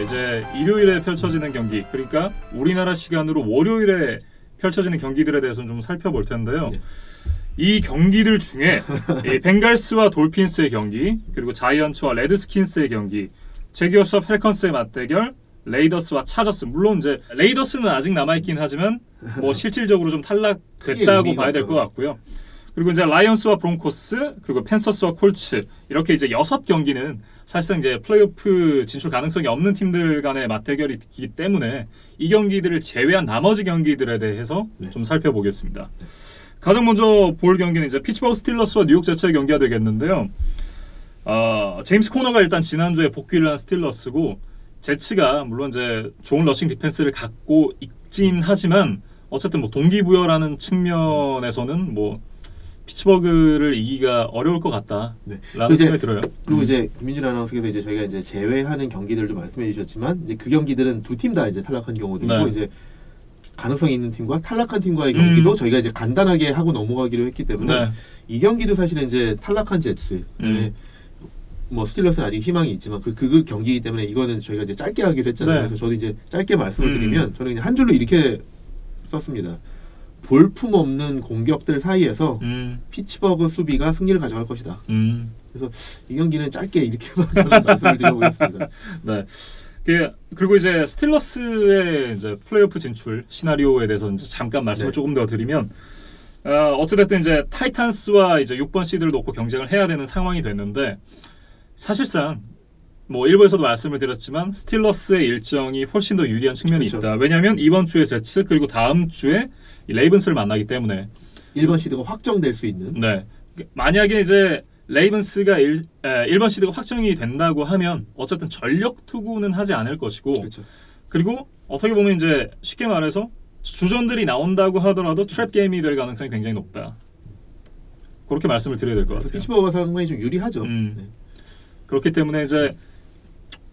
이제 일요일에 펼쳐지는 경기, 그러니까 우리나라 시간으로 월요일에 펼쳐지는 경기들에 대해서는 좀 살펴볼 텐데요. 네. 이 경기들 중에 이 벵갈스와 돌핀스의 경기, 그리고 자이언츠와 레드스킨스의 경기, 제기어스와 펠컨스의 맞대결, 레이더스와 차저스. 물론 이제 레이더스는 아직 남아있긴 하지만 뭐 실질적으로 좀 탈락됐다고 봐야 될 것 같고요. 그리고 이제 라이언스와 브론코스, 그리고 팬서스와 콜츠, 이렇게 이제 6경기는 사실상 이제 플레이오프 진출 가능성이 없는 팀들 간의 맞대결이기 때문에 이 경기들을 제외한 나머지 경기들에 대해서 좀 살펴보겠습니다. 가장 먼저 볼 경기는 이제 피츠버그 스틸러스와 뉴욕 제츠의 경기가 되겠는데요. 제임스 코너가 일단 지난주에 복귀를 한 스틸러스고, 제츠가 물론 이제 좋은 러싱 디펜스를 갖고 있긴 하지만 어쨌든 뭐 동기부여라는 측면에서는 뭐 피츠버그를 이기기가 어려울 것 같다라는 생각이 들어요. 그리고 이제 김민준 아나운서께서 이제 저희가 이제 제외하는 경기들도 말씀해 주셨지만 이제 그 경기들은 두 팀 다 이제 탈락한 경우들이고 이제 가능성이 있는 팀과 탈락한 팀과의 경기도 저희가 이제 간단하게 하고 넘어가기로 했기 때문에 이 경기도 사실은 이제 탈락한 제츠, 뭐 스틸러스는 아직 희망이 있지만 그 경기이기 때문에 이거는 저희가 이제 짧게 하기로 했잖아요. 그래서 저도 이제 짧게 말씀을 드리면 저는 그냥 한 줄로 이렇게 썼습니다. 볼품 없는 공격들 사이에서 피츠버그 수비가 승리를 가져갈 것이다. 그래서 이 경기는 짧게 이렇게만 저는 말씀을 드려보겠습니다. 네. 그리고 이제 스틸러스의 이제 플레이오프 진출 시나리오에 대해서 이제 잠깐 말씀을 조금 더 드리면, 어찌됐든 이제 타이탄스와 이제 6번 시드를 놓고 경쟁을 해야 되는 상황이 됐는데, 사실상 뭐 일부에서도 말씀을 드렸지만 스틸러스의 일정이 훨씬 더 유리한 측면이 있다. 왜냐하면 이번 주에 제츠, 그리고 다음 주에 이 레이븐스를 만나기 때문에 1번 시드가 확정될 수 있는. 네. 만약에 이제 레이븐스가 1번 시드가 확정이 된다고 하면 어쨌든 전력 투구는 하지 않을 것이고, 그리고 어떻게 보면 이제 쉽게 말해서 주전들이 나온다고 하더라도 트랩 게임이 될 가능성이 굉장히 높다. 그렇게 말씀을 드려야 될 것 같아요. 피츠버그가 상당히 좀 유리하죠. 그렇기 때문에 이제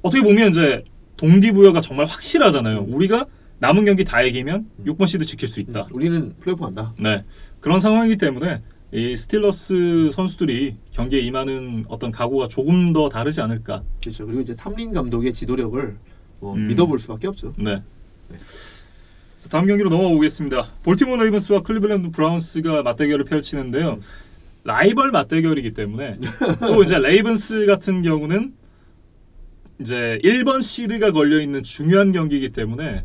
어떻게 보면 이제 동기부여가 정말 확실하잖아요. 우리가 남은 경기 다 이기면 6번 시드 지킬 수 있다. 우리는 플레이오프 간다. 네, 그런 상황이기 때문에 이 스틸러스 선수들이 경기에 임하는 어떤 각오가 조금 더 다르지 않을까. 그렇죠. 그리고 이제 탐린 감독의 지도력을 믿어볼 수밖에 없죠. 네. 자, 다음 경기로 넘어가 보겠습니다. 볼티모어 레이븐스와 클리블랜드 브라운스가 맞대결을 펼치는데요. 라이벌 맞대결이기 때문에 또 이제 레이븐스 같은 경우는 이제 1번 시드가 걸려 있는 중요한 경기이기 때문에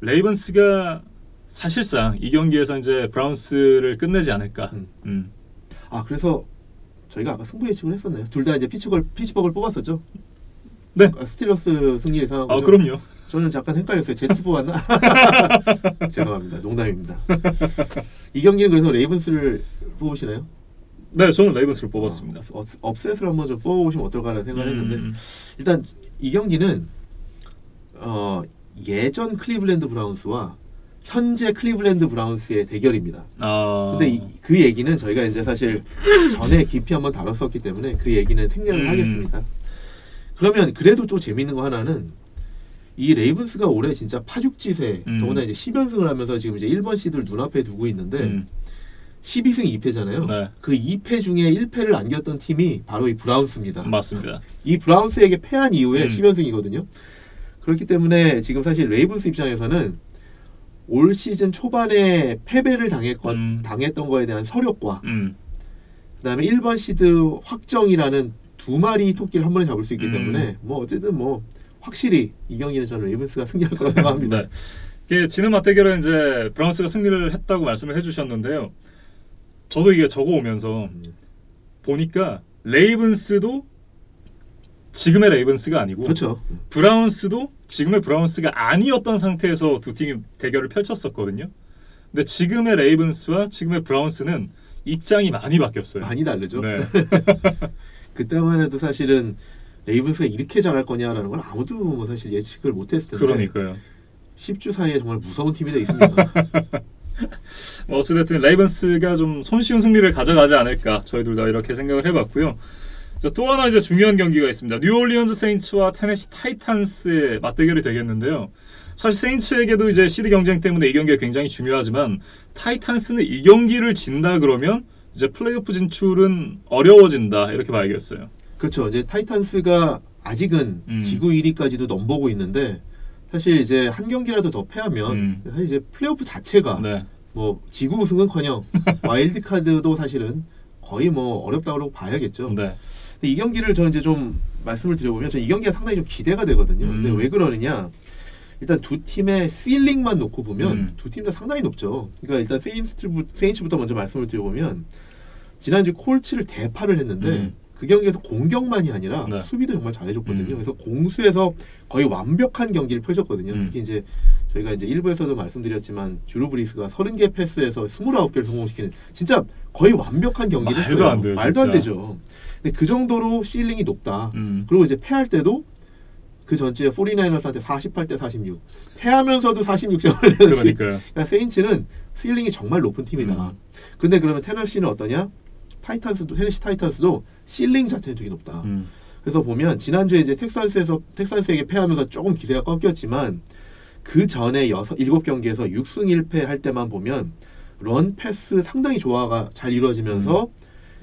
레이븐스가 사실상 이 경기에서 이제 브라운스를 끝내지 않을까. 그래서 저희가 아까 승부 예측을 했었나요? 둘 다 이제 피츠버그를 뽑았었죠. 네. 스틸러스 승리 예상하고. 그럼요. 저는 잠깐 헷갈렸어요. 제츠 뽑았나? 죄송합니다. 농담입니다. 이 경기는 그래서 레이븐스를 뽑으시나요? 네, 저는 레이븐스를 뽑았습니다. 업셋을 한번 좀 뽑아보시면 어떨까라는 생각을 했는데, 일단 이 경기는 예전 클리블랜드 브라운스와 현재 클리블랜드 브라운스의 대결입니다. 근데 그 얘기는 저희가 이제 사실 전에 깊이 한번 다뤘었기 때문에 그 얘기는 생략을 하겠습니다. 그러면 그래도 좀 재밌는 거 하나는 이 레이븐스가 올해 진짜 파죽지세, 더구나 이제 10연승을 하면서 지금 이제 1번 시드를 눈앞에 두고 있는데 12승 2패잖아요. 네. 그 2패 중에 1패를 안겼던 팀이 바로 이 브라운스입니다. 맞습니다. 이 브라운스에게 패한 이후에 10연승이거든요. 그렇기 때문에 지금 사실 레이븐스 입장에서는 올 시즌 초반에 패배를 당했던 거에 대한 서력과 그다음에 1번 시드 확정이라는 두 마리 토끼를 한 번에 잡을 수 있기 때문에 뭐 어쨌든 뭐 확실히 이 경기는 저는 레이븐스가 승리할 거라고 생각합니다. 네. 지난 맞대결은 이제 브라운스가 승리를 했다고 말씀을 해주셨는데요. 저도 이게 적어오면서 보니까 레이븐스도 지금의 레이븐스가 아니고, 그렇죠. 브라운스도 지금의 브라운스가 아니었던 상태에서 두 팀이 대결을 펼쳤었거든요. 근데 지금의 레이븐스와 지금의 브라운스는 입장이 많이 바뀌었어요. 많이 다르죠. 네. 그때만 해도 사실은 레이븐스가 이렇게 잘할 거냐라는 걸 아무도 뭐 사실 예측을 못했을 텐데. 그러니까요. 10주 사이에 정말 무서운 팀이 되어 있습니다. 어찌됐든 레이븐스가 좀 손쉬운 승리를 가져가지 않을까, 저희들 다 이렇게 생각을 해봤고요. 자, 또 하나 이제 중요한 경기가 있습니다. 뉴올리언즈 세인츠와 테네시 타이탄스의 맞대결이 되겠는데요. 사실 세인츠에게도 이제 시드 경쟁 때문에 이 경기가 굉장히 중요하지만 타이탄스는 이 경기를 진다 그러면 이제 플레이오프 진출은 어려워진다, 이렇게 봐야겠어요. 그렇죠. 이제 타이탄스가 아직은 지구 1위까지도 넘보고 있는데 사실 이제 한 경기라도 더 패하면 사실 이제 플레이오프 자체가 네. 뭐 지구 우승은커녕 와일드 카드도 사실은 거의 뭐 어렵다고 봐야겠죠. 네. 근데 이 경기를 저는 이제 좀 말씀을 드려보면 저는 이 경기가 상당히 좀 기대가 되거든요. 근데 왜 그러느냐? 일단 두 팀의 실링만 놓고 보면 두 팀 다 상당히 높죠. 그러니까 일단 세인츠부터 먼저 말씀을 드려보면 지난주 콜츠를 대파를 했는데 그 경기에서 공격만이 아니라 네. 수비도 정말 잘해줬거든요. 그래서 공수에서 거의 완벽한 경기를 펼쳤거든요. 특히 이제 저희가 이제 1부에서도 말씀드렸지만 주루 브리스가 30개 패스에서 29개를 성공시키는 진짜 거의 완벽한 경기를 했어요. 말도 안 돼요. 말도 안 되죠. 근데 그 정도로 실링이 높다. 그리고 이제 패할 때도 그 전주에 49ers한테 48대 46 패하면서도 46점을 내는 그러니까요. 그러니까 세인츠는 실링이 정말 높은 팀이다. 근데 그러면 테너시는 어떠냐? 테네시 타이탄스도 실링 자체는 되게 높다. 그래서 보면 지난주에 이제 텍산스에게 패하면서 조금 기세가 꺾였지만 그 전에 7경기에서 6승 1패 할 때만 보면 런 패스 상당히 조화가 잘 이루어지면서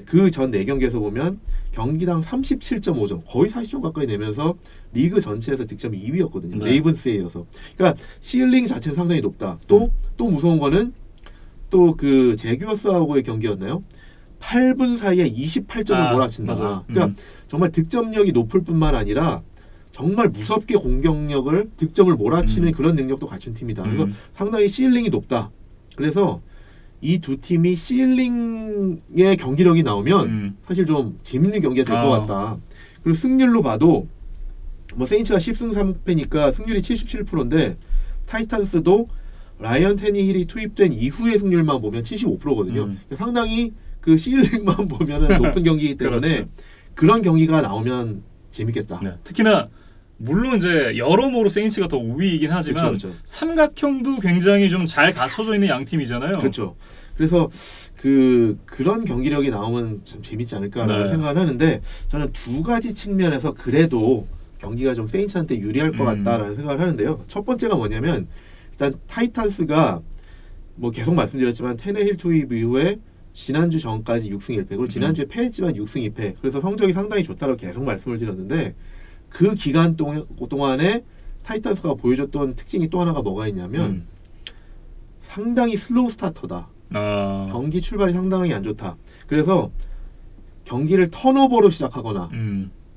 그 전 4경기에서 보면 경기당 37.5점 거의 40점 가까이 내면서 리그 전체에서 득점이 2위였거든요. 네. 레이븐스에 이어서. 그러니까 실링 자체는 상당히 높다. 또 무서운 거는 또 그 제규어스하고의 경기였나요? 8분 사이에 28점을 몰아친다. 맞아요. 그러니까 정말 득점력이 높을 뿐만 아니라 정말 무섭게 공격력을 득점을 몰아치는 그런 능력도 갖춘 팀이다. 그래서 상당히 실링이 높다. 그래서 이 두 팀이 실링의 경기력이 나오면 사실 좀 재밌는 경기가 될 것 같다. 그리고 승률로 봐도 뭐 세인츠가 10승 3패니까 승률이 77%인데 타이탄스도 라이언 테니힐이 투입된 이후의 승률만 보면 75%거든요. 상당히 그 실링만 보면은 높은 경기이기 때문에 그렇죠. 그런 경기가 나오면 재밌겠다. 네. 특히나 물론 이제 여러모로 세인츠가 더 우위이긴 하지만 그렇죠. 삼각형도 굉장히 좀 잘 갖춰져 있는 양 팀이잖아요. 그렇죠. 그래서 그런 경기력이 나오면 참 재밌지 않을까라는 생각을 하는데 저는 두 가지 측면에서 그래도 경기가 좀 세인츠한테 유리할 것 같다라는 생각을 하는데요. 첫 번째가 뭐냐면 일단 타이탄스가 뭐 계속 말씀드렸지만 테네힐 투입 이후에 지난주 전까지 6승 1패 그리고 지난주에 패했지만 6승 2패 그래서 성적이 상당히 좋다고 계속 말씀을 드렸는데 그 기간 동안에 타이탄스가 보여줬던 특징이 또 하나가 뭐가 있냐면 상당히 슬로우 스타터다. 경기 출발이 상당히 안 좋다. 그래서 경기를 턴오버로 시작하거나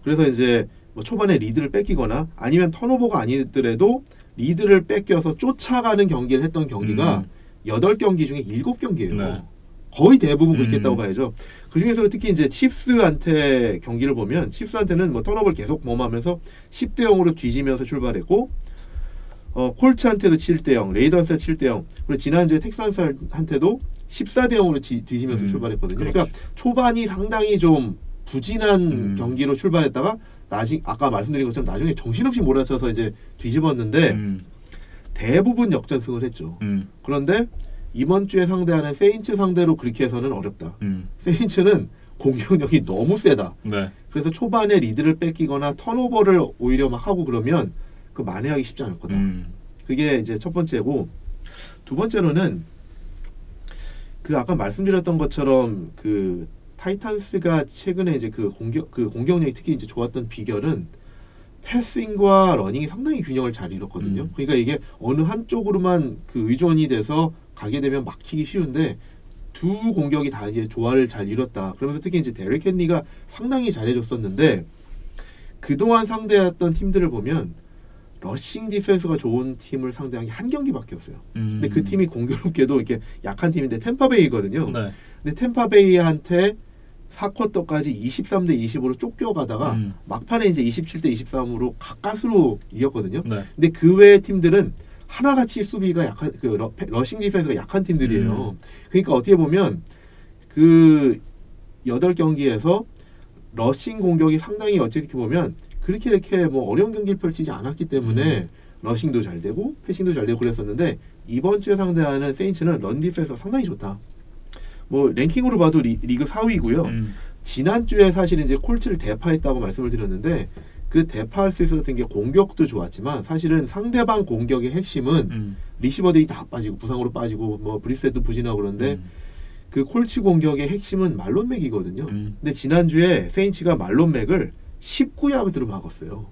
그래서 이제 뭐 초반에 리드를 뺏기거나 아니면 턴오버가 아니더라도 리드를 뺏겨서 쫓아가는 경기를 했던 경기가 8경기 중에 7경기예요. 네. 거의 대부분 그렇게 했다고 봐야죠. 그 중에서는 특히 이제 칩스한테 경기를 보면 칩스한테는 뭐 턴오버를 계속 범하면서 10대 0으로 뒤지면서 출발했고 콜츠한테도 7대 0, 레이던스한테 7대 0, 그리고 지난주에 텍산스한테도 14대 0으로 뒤지면서 출발했거든요. 그렇죠. 그러니까 초반이 상당히 좀 부진한 경기로 출발했다가 아까 말씀드린 것처럼 나중에 정신없이 몰아쳐서 이제 뒤집었는데 대부분 역전승을 했죠. 그런데 이번 주에 상대하는 세인츠 상대로 그렇게 해서는 어렵다. 세인츠는 공격력이 너무 세다. 네. 그래서 초반에 리드를 뺏기거나 턴오버를 오히려 막 하고 그러면 그 만회하기 쉽지 않을 거다. 그게 이제 첫 번째고 두 번째로는 그 아까 말씀드렸던 것처럼 그 타이탄스가 최근에 이제 그 공격력이 특히 이제 좋았던 비결은 패싱과 러닝이 상당히 균형을 잘 이뤘거든요. 그러니까 이게 어느 한쪽으로만 그 의존이 돼서 가게 되면 막히기 쉬운데 두 공격이 다 이제 조화를 잘 이뤘다. 그러면서 특히 이제 데릭 헨리가 상당히 잘해줬었는데 그동안 상대했던 팀들을 보면 러싱 디펜스가 좋은 팀을 상대한 게 한 경기밖에 없어요. 근데 그 팀이 공교롭게도 이렇게 약한 팀인데 템파베이거든요. 네. 근데 템파베이한테 4쿼터까지 23대 20으로 쫓겨가다가 막판에 이제 27대 23으로 가까스로 이겼거든요. 네. 근데 그 외의 팀들은 하나같이 수비가 약한 러싱 디펜스가 약한 팀들이에요. 그러니까 어떻게 보면 그 8경기에서 러싱 공격이 상당히 어떻게 보면 그렇게 이렇게 뭐 어려운 경기를 펼치지 않았기 때문에 러싱도 잘 되고 패싱도 잘 되고 그랬었는데 이번 주에 상대하는 세인츠는 런 디펜스가 상당히 좋다. 뭐 랭킹으로 봐도 리그 4위고요. 지난주에 사실 이제 콜츠를 대파했다고 말씀을 드렸는데 그 대파할 수 있었던 게 공격도 좋았지만 사실은 상대방 공격의 핵심은 리시버들이 다 빠지고 부상으로 빠지고 뭐 브리셋도 부진하고 그런데 그 콜츠 공격의 핵심은 말론 맥이거든요. 근데 지난주에 세인츠가 말론 맥을 19야드로 막았어요.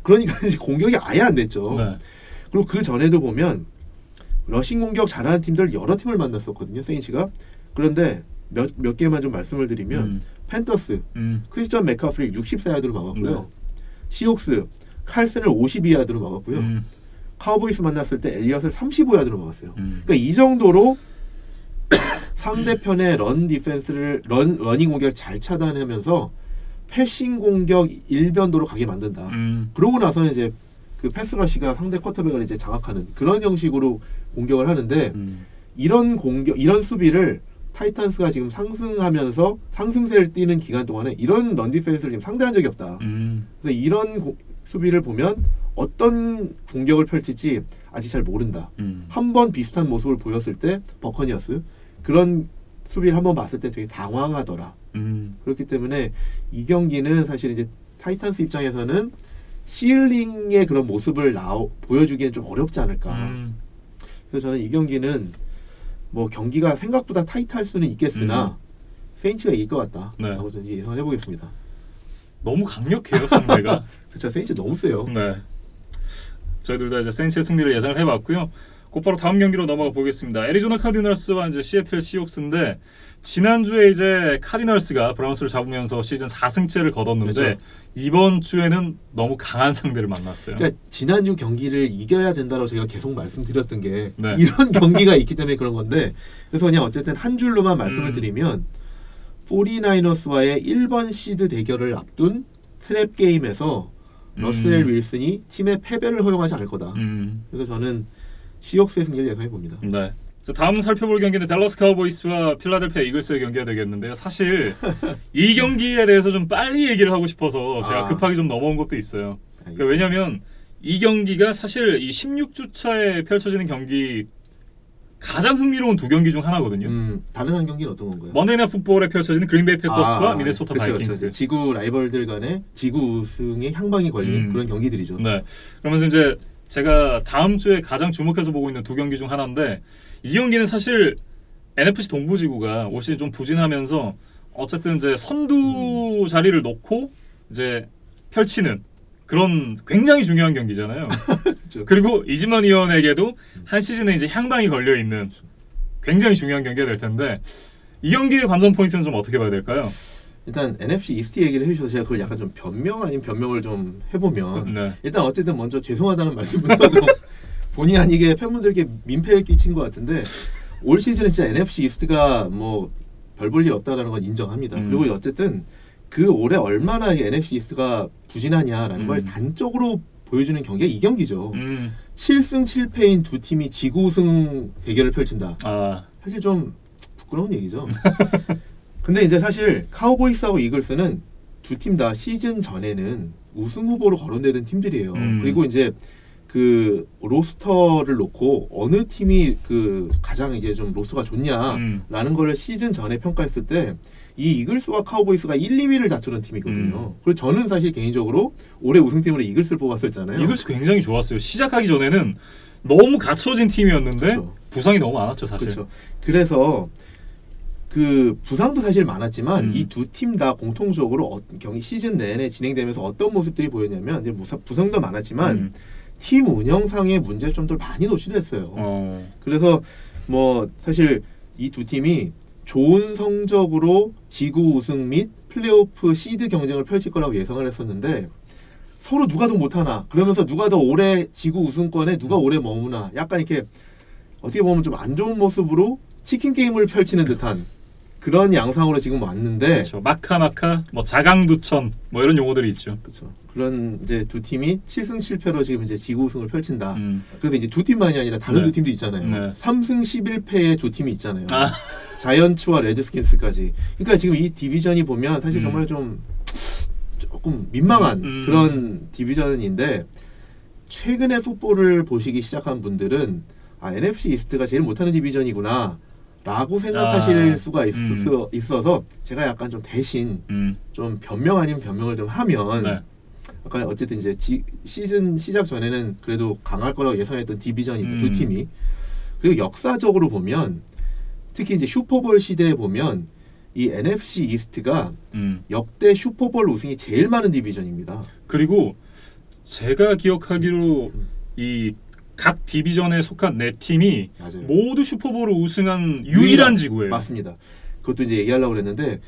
그러니까 이제 공격이 아예 안 됐죠. 네. 그리고 그 전에도 보면 러싱 공격 잘하는 팀들 여러 팀을 만났었거든요. 세인츠가. 그런데 몇 개만 좀 말씀을 드리면 팬더스 크리스천 맥카프리 64야드로 막았고요. 네. 시옥스 칼슨을 52야드로 막았고요. 카우보이스 만났을 때 엘리엇을 35야드로 막았어요. 그러니까 이 정도로 상대편의 런 디펜스를 러닝 공격을 잘 차단하면서 패싱 공격 일변도로 가게 만든다. 그러고 나서는 이제 그 패스러시가 상대 쿼터백을 이제 장악하는 그런 형식으로 공격을 하는데 이런 수비를 타이탄스가 지금 상승하면서 상승세를 띄는 기간 동안에 이런 런 디펜스를 지금 상대한 적이 없다. 그래서 이런 수비를 보면 어떤 공격을 펼칠지 아직 잘 모른다. 한 번 비슷한 모습을 보였을 때 버커니어스 그런 수비를 한번 봤을 때 되게 당황하더라. 그렇기 때문에 이 경기는 사실 이제 타이탄스 입장에서는 시일링의 그런 모습을 보여주기엔 좀 어렵지 않을까. 그래서 저는 이 경기는 뭐 경기가 생각보다 타이트할 수는 있겠으나 세인츠가 이길 것 같다. 네. 라고 저는 예상을 해보겠습니다. 너무 강력해요 상대가. 그렇죠. 세인츠 너무 세요. 네. 저희들 다 이제 세인츠의 승리를 예상을 해봤고요. 곧바로 다음 경기로 넘어가 보겠습니다. 애리조나 카디널스와 이제 시애틀 시옥스인데 지난주에 이제 카디널스가 브라운스를 잡으면서 시즌 4승째를 거뒀는데 그렇죠. 이번 주에는 너무 강한 상대를 만났어요. 그러니까 지난주 경기를 이겨야 된다고 제가 계속 말씀드렸던 게 네. 이런 경기가 있기 때문에 그런 건데 그래서 그냥 어쨌든 한 줄로만 말씀을 드리면 49ers와의 1번 시드 대결을 앞둔 트랩 게임에서 러셀 윌슨이 팀의 패배를 허용하지 않을 거다. 그래서 저는 시옥스의 승리를 예상해 봅니다. 네. 자, 다음 살펴볼 경기는 댈러스 카우보이스와 필라델피아 이글스의 경기가 되겠는데요. 사실 이 경기에 대해서 좀 빨리 얘기를 하고 싶어서 제가 급하게 좀 넘어온 것도 있어요. 그러니까 왜냐하면 이 경기가 사실 이 16주차에 펼쳐지는 경기 가장 흥미로운 두 경기 중 하나거든요. 다른 한 경기는 어떤 건가요? 먼데이 나잇 풋볼에 펼쳐지는 그린베이 패커스와 미네소타 그렇죠, 바이킹스. 그렇죠. 지구 라이벌들 간의 지구 우승의 향방이 걸린 그런 경기들이죠. 네. 그러면서 이제 제가 다음 주에 가장 주목해서 보고 있는 두 경기 중 하나인데 이 경기는 사실 NFC 동부지구가 올 시즌 좀 부진하면서 어쨌든 이제 선두 자리를 놓고 이제 펼치는 그런 굉장히 중요한 경기잖아요. 그렇죠. 그리고 이지만 위원에게도 한 시즌에 이제 향방이 걸려 있는 굉장히 중요한 경기가 될 텐데 이 경기의 관전 포인트는 좀 어떻게 봐야 될까요? 일단 NFC 이스트 얘기를 해주셔서 제가 그걸 약간 좀 변명 아닌 변명을 좀 해보면 네. 일단 어쨌든 먼저 죄송하다는 말씀부터 좀 본의 아니게 팬분들께 민폐를 끼친 것 같은데 올 시즌은 진짜 NFC 이스트가 뭐 별 볼 일 없다라는 건 인정합니다. 그리고 어쨌든 그 올해 얼마나 이 NFC 이스트가 부진하냐라는 걸 단적으로 보여주는 경기가 이 경기죠. 7승 7패인 두 팀이 지구 우승 대결을 펼친다. 사실 좀 부끄러운 얘기죠. 근데 이제 사실 카우보이스하고 이글스는 두 팀 다 시즌 전에는 우승 후보로 거론되던 팀들이에요. 그리고 이제 그 로스터를 놓고 어느 팀이 그 가장 이제 좀 로스터가 좋냐라는 걸 시즌 전에 평가했을 때 이 이글스와 카우보이스가 1, 2위를 다투는 팀이거든요. 그리고 저는 사실 개인적으로 올해 우승팀으로 이글스를 뽑았었잖아요. 이글스 굉장히 좋았어요. 시작하기 전에는 너무 갖춰진 팀이었는데 그쵸. 부상이 너무 많았죠, 사실. 그렇죠. 그래서 그 부상도 사실 많았지만 이 두 팀 다 공통적으로 경기 시즌 내내 진행되면서 어떤 모습들이 보였냐면 이제 부상도 많았지만 팀 운영상의 문제점들 많이 노출됐어요. 그래서 뭐 사실 이 두 팀이 좋은 성적으로 지구 우승 및 플레이오프 시드 경쟁을 펼칠 거라고 예상을 했었는데 서로 누가 더 못하나 그러면서 누가 더 오래 지구 우승권에 누가 오래 머무나 약간 이렇게 어떻게 보면 좀 안 좋은 모습으로 치킨 게임을 펼치는 듯한 그런 양상으로 지금 왔는데 그렇죠. 마카 뭐 자강두천 뭐 이런 용어들이 있죠. 그렇죠. 그런 이제 두 팀이 7승 7패로 지금 이제 지구 우승을 펼친다. 그래서 이제 두 팀만이 아니라 다른 두 팀도 있잖아요. 네. 3승 11패의 두 팀이 있잖아요. 자이언츠와 레드스킨스까지. 그러니까 지금 이 디비전이 보면 사실 정말 좀 조금 민망한 그런 디비전인데 최근에 풋볼을 보시기 시작한 분들은 NFC 이스트가 제일 못하는 디비전이구나 라고 생각하실 수가 있어서 제가 약간 좀 대신 좀 변명 아닌 변명을 좀 하면 네. 약간 어쨌든 이제 시즌 시작 전에는 그래도 강할 거라고 예상했던 디비전이 두 팀이 그리고 역사적으로 보면 특히 이제 슈퍼볼 시대에 보면 이 NFC 이스트가 역대 슈퍼볼 우승이 제일 많은 디비전입니다. 그리고 제가 기억하기로 이 각 디비전에 속한 네 팀이 맞아요. 모두 슈퍼볼을 우승한 유일한 지구예요. 맞습니다. 그것도 이제 얘기하려고 그랬는데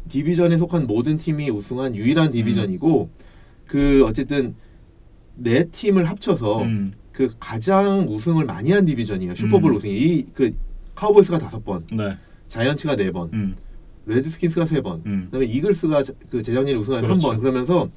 디비전에 속한 모든 팀이 우승한 유일한 디비전이고 그 어쨌든 네 팀을 합쳐서 그 가장 우승을 많이 한 디비전이에요. 슈퍼볼 우승이 이 그 카우보이스가 5번, 네. 자이언츠가 4번, 레드스킨스가 3번, 그다음에 이글스가 그 재작년에 우승한 그렇죠. 1번. 그러면서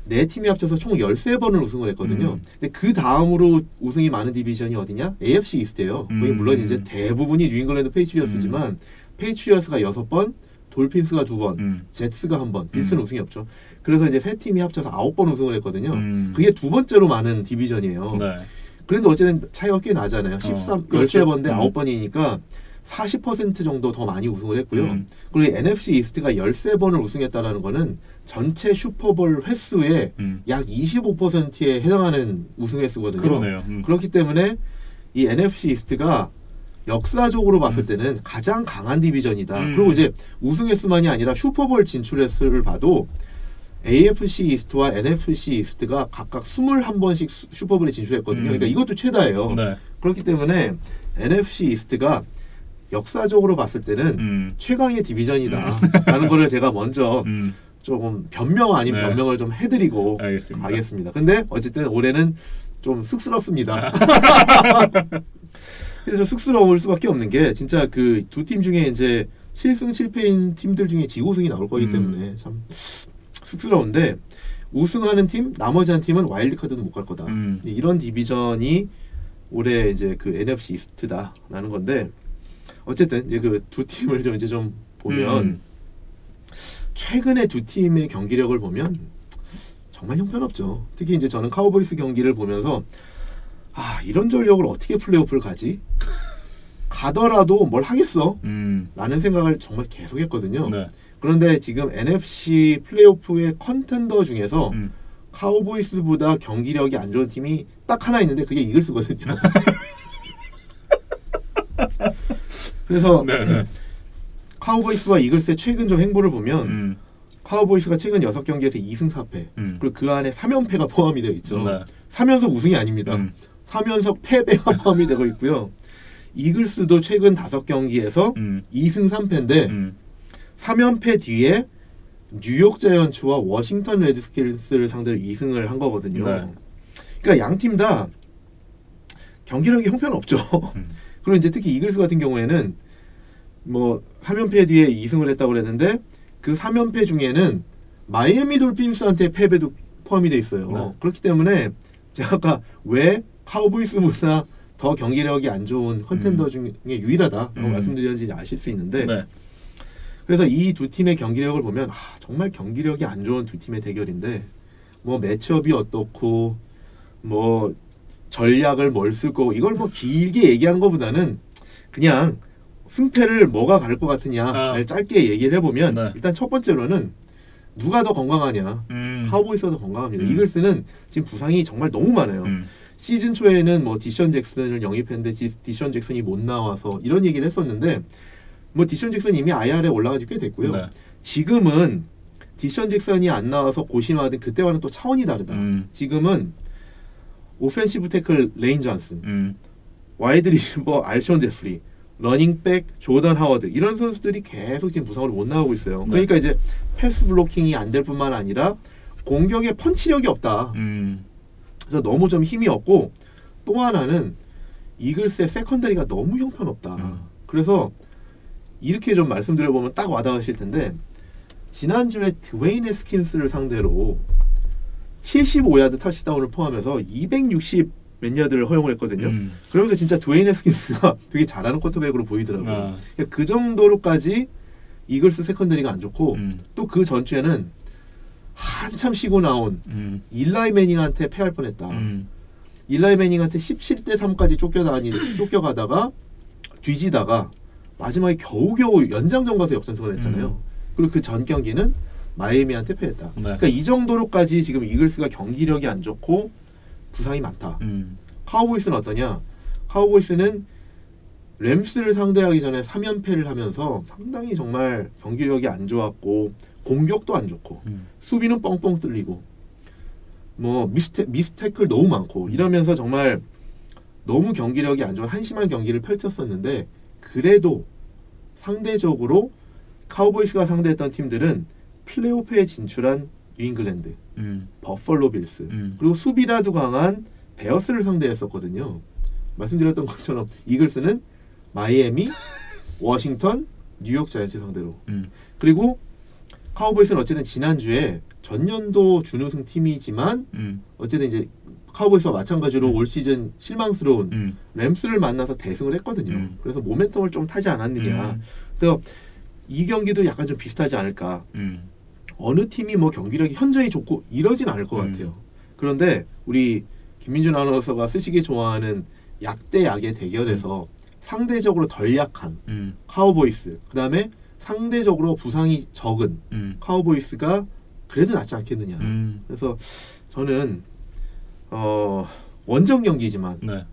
네 팀이 합쳐서 총 13번을 우승을 했거든요. 근데 그 다음으로 우승이 많은 디비전이 어디냐? AFC 이스트예요. 거기 물론 이제 대부분이 뉴잉글랜드 페이트리어스지만 페이트리어스가 6번, 돌핀스가 2번, 제츠가 1번, 빌스는 우승이 없죠. 그래서 이제 세 팀이 합쳐서 9번 우승을 했거든요. 그게 두 번째로 많은 디비전이에요. 네. 그런데 어쨌든 차이가 꽤 나잖아요. 13번 대 9번이니까 40% 정도 더 많이 우승을 했고요. 그리고 NFC 이스트가 13번을 우승했다는 거는 전체 슈퍼볼 횟수의 약 25%에 해당하는 우승 횟수거든요. 그러네요. 그렇기 때문에 이 NFC 이스트가 역사적으로 봤을 때는 가장 강한 디비전이다. 그리고 이제 우승 횟수만이 아니라 슈퍼볼 진출 횟수를 봐도 AFC 이스트와 NFC 이스트가 각각 21번씩 슈퍼볼에 진출했거든요. 그러니까 이것도 최다예요. 네. 그렇기 때문에 NFC 이스트가 역사적으로 봤을 때는 최강의 디비전이다라는 거를 제가 먼저 조금 변명 아닌 네. 변명을 좀 해드리고 알겠습니다. 가겠습니다. 근데 어쨌든 올해는 좀 쑥스럽습니다. 그래서 쑥스러울 수밖에 없는 게 진짜 그 두 팀 중에 이제 7승 7패인 팀들 중에 지구우승이 나올 거기 때문에 참 쑥스러운데 우승하는 팀, 나머지 한 팀은 와일드카드도 못 갈 거다. 이런 디비전이 올해 이제 그 NFC 이스트다라는 건데 어쨌든 이제 그 두 팀을 좀 보면 최근에 두 팀의 경기력을 보면 정말 형편없죠. 특히 이제 저는 카우보이스 경기를 보면서 아 이런 전력을 어떻게 플레이오프를 가지? 가더라도 뭘 하겠어? 라는 생각을 정말 계속했거든요. 네. 그런데 지금 NFC 플레이오프의 컨텐더 중에서 카우보이스보다 경기력이 안 좋은 팀이 딱 하나 있는데 그게 이글스거든요. 그래서 네. 카우보이스와 이글스의 최근 좀 행보를 보면 카우보이스가 최근 6경기에서 2승 4패 그리고 그 안에 3연패가 포함이 되어 있죠. 네. 3연속 우승이 아닙니다. 3연속 패배가 포함이 되고 있고요. 이글스도 최근 5경기에서 2승 3패인데 3연패 뒤에 뉴욕 자이언츠와 워싱턴 레드스킨스를 상대로 2승을 한 거거든요. 네. 그러니까 양 팀 다 경기력이 형편없죠. 그리고 이제 특히 이글스 같은 경우에는 뭐 3연패 뒤에 2승을 했다고 그랬는데 그 3연패 중에는 마이애미 돌핀스한테 패배도 포함이 돼 있어요. 네. 그렇기 때문에 제가 아까 왜 카우보이스보다 더 경기력이 안 좋은 컨텐더 중에 유일하다라고 말씀드렸는지 아실 수 있는데 네. 그래서 이 두 팀의 경기력을 보면 정말 경기력이 안 좋은 두 팀의 대결인데 뭐 매치업이 어떻고 뭐 전략을 뭘 쓸 거고 이걸 뭐 길게 얘기하는 것보다는 그냥 승패를 뭐가 갈 것 같으냐를 짧게 얘기를 해보면 네. 일단 첫 번째로는 누가 더 건강하냐. 카우보이스가 더 건강합니다. 이글스는 지금 부상이 정말 너무 많아요. 시즌 초에는 뭐 디션 잭슨을 영입했는데 디션 잭슨이 못 나와서 이런 얘기를 했었는데 뭐 디션 잭슨이 이미 IR에 올라간 지 꽤 됐고요. 네. 지금은 디션 잭슨이 안 나와서 고심하던 그때와는 또 차원이 다르다. 지금은 오펜시브 태클 레인 존슨, 와이드 리시버 알션 제프리, 러닝백 조던 하워드 이런 선수들이 계속 지금 부상으로 못 나오고 있어요. 네. 그러니까 이제 패스 블로킹이 안 될 뿐만 아니라 공격에 펀치력이 없다. 그래서 너무 좀 힘이 없고 또 하나는 이글스의 세컨더리가 너무 형편없다. 그래서 이렇게 좀 말씀드려보면 딱 와닿으실 텐데 지난주에 드웨인 해스킨스를 상대로 75야드 터치다운을 포함해서 260 몇 야드를 허용을 했거든요. 그러면서 진짜 드웨인 해스킨스가 되게 잘하는 쿼터백으로 보이더라고요. 그러니까 그 정도로까지 이글스 세컨더리가 안 좋고 또 그 전주에는 한참 쉬고 나온 일라이 매닝한테 패할 뻔했다. 일라이 매닝한테 17대 3까지 쫓겨가다가 뒤지다가 마지막에 겨우겨우 연장전 가서 역전승을 했잖아요. 그리고 그 전 경기는 마이애미한테 패했다. 네. 그러니까 이 정도로까지 지금 이글스가 경기력이 안 좋고 부상이 많다. 카우보이스는 어떠냐? 카우보이스는 램스를 상대하기 전에 3연패를 하면서 상당히 정말 경기력이 안 좋았고 공격도 안 좋고 수비는 뻥뻥 뚫리고 뭐 미스태클 너무 많고 이러면서 정말 너무 경기력이 안 좋은 한심한 경기를 펼쳤었는데 그래도 상대적으로 카우보이스가 상대했던 팀들은 플레이오프에 진출한 뉴잉글랜드, 버펄로 빌스 그리고 수비라도 강한 베어스를 상대했었거든요. 말씀드렸던 것처럼 이글스는 마이애미, 워싱턴, 뉴욕 자이언츠 상대로 그리고 카우보이스는 어쨌든 지난주에 전년도 준우승 팀이지만 어쨌든 이제 카우보이스와 마찬가지로 올 시즌 실망스러운 램스를 만나서 대승을 했거든요. 그래서 모멘텀을 좀 타지 않았느냐. 그래서 이 경기도 약간 좀 비슷하지 않을까. 어느 팀이 뭐 경기력이 현저히 좋고 이러진 않을 것 같아요. 그런데 우리 김민준 아나운서가 쓰시기 좋아하는 약대 약의 대결에서 상대적으로 덜 약한 카우보이스, 그 다음에 상대적으로 부상이 적은 카우보이스가 그래도 낫지 않겠느냐. 그래서 저는 원정 경기지만 네.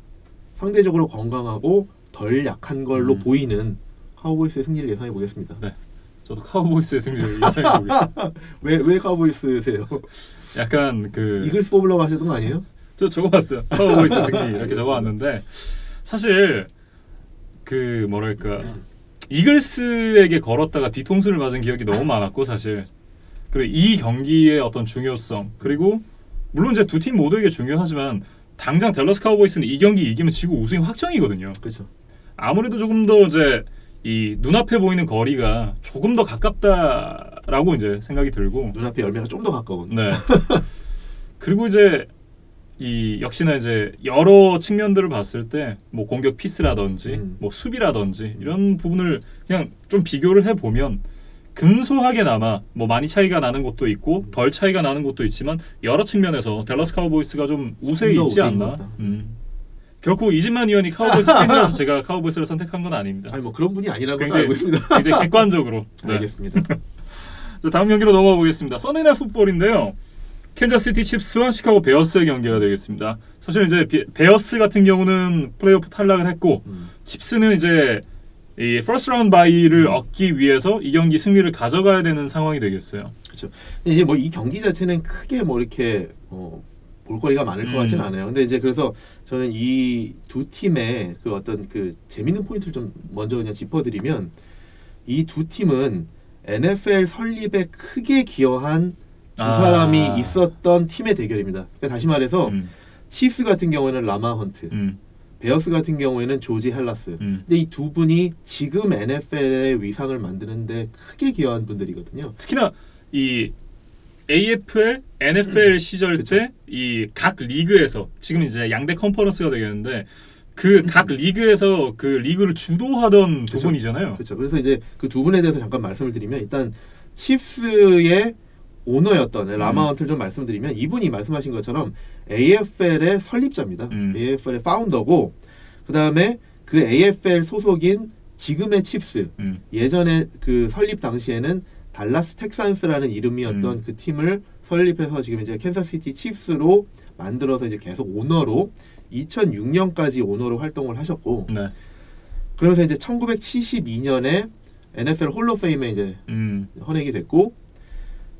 상대적으로 건강하고 덜 약한 걸로 보이는 카우보이스의 승리를 예상해 보겠습니다. 네. 저도 카우보이스의 승리를 예상해 보겠습니다. 왜 카우보이스세요? 약간 그 이글스 뽑으려고 하셨던 거 아니에요? 저 적어봤어요. 카우보이스 승리 이렇게 적어왔는데 사실 그 뭐랄까 이글스에게 걸었다가 뒤통수를 맞은 기억이 너무 많았고 사실 그리고 이 경기의 어떤 중요성 그리고 물론 이제 두 팀 모두에게 중요하지만 당장 댈러스 카우보이스는 이 경기 이기면 지구 우승이 확정이거든요. 그렇죠. 아무래도 조금 더 이제 이 눈앞에 보이는 거리가 조금 더 가깝다라고 이제 생각이 들고 눈앞에 열매가 좀 더 가까운. 네. 그리고 이제 이 역시나 이제 여러 측면들을 봤을 때 뭐 공격 피스라든지 뭐 수비라든지 이런 부분을 그냥 좀 비교를 해 보면 근소하게나마 뭐 많이 차이가 나는 곳도 있고 덜 차이가 나는 곳도 있지만 여러 측면에서 댈러스 카우보이스가 좀 우세에 있지 않나. 결코 이진만 의원이 카우보이스 팬이라서 제가 카우보이스를 선택한 건 아닙니다. 아니 뭐 그런 분이 아니라고 굉장히, 알고 있습니다. 굉장히 객관적으로. 네. 알겠습니다. 자, 다음 경기로 넘어가 보겠습니다. 썬데이나잇 풋볼인데요. 캔자스시티 칩스와 시카고 베어스의 경기가 되겠습니다. 사실 이제 베어스 같은 경우는 플레이오프 탈락을 했고 칩스는 이제 이 퍼스트 라운드 바이를 얻기 위해서 이 경기 승리를 가져가야 되는 상황이 되겠어요. 그렇죠. 이제 뭐 이 경기 자체는 크게 뭐 이렇게 볼거리가 많을 것 같지는 않아요. 근데 이제 그래서 저는 이 두 팀의 그 어떤 그 재밌는 포인트를 좀 먼저 그냥 짚어드리면 이 두 팀은 NFL 설립에 크게 기여한 두 사람이 있었던 팀의 대결입니다. 그러니까 다시 말해서 칩스 같은 경우에는 라마 헌트, 베어스 같은 경우에는 조지 헬라스. 근데 이 두 분이 지금 NFL의 위상을 만드는데 크게 기여한 분들이거든요. 특히나 이 AFL, NFL 시절 때 이 각 리그에서 지금 이제 양대 컨퍼런스가 되겠는데 그 각 리그에서 그 리그를 주도하던 두 분이잖아요. 그렇죠. 그래서 이제 그 두 분에 대해서 잠깐 말씀을 드리면 일단 칩스의 오너였던 라마 헌트를 좀 말씀드리면 이분이 말씀하신 것처럼 AFL의 설립자입니다. AFL의 파운더고 그 다음에 그 AFL 소속인 지금의 칩스 예전에 그 설립 당시에는 달라스 텍산스라는 이름이었던 그 팀을 설립해서 지금 이제 캔자스시티 칩스로 만들어서 이제 계속 오너로 2006년까지 오너로 활동을 하셨고 네. 그러면서 이제 1972년에 NFL 홀 오브 페임에 이제 헌액이 됐고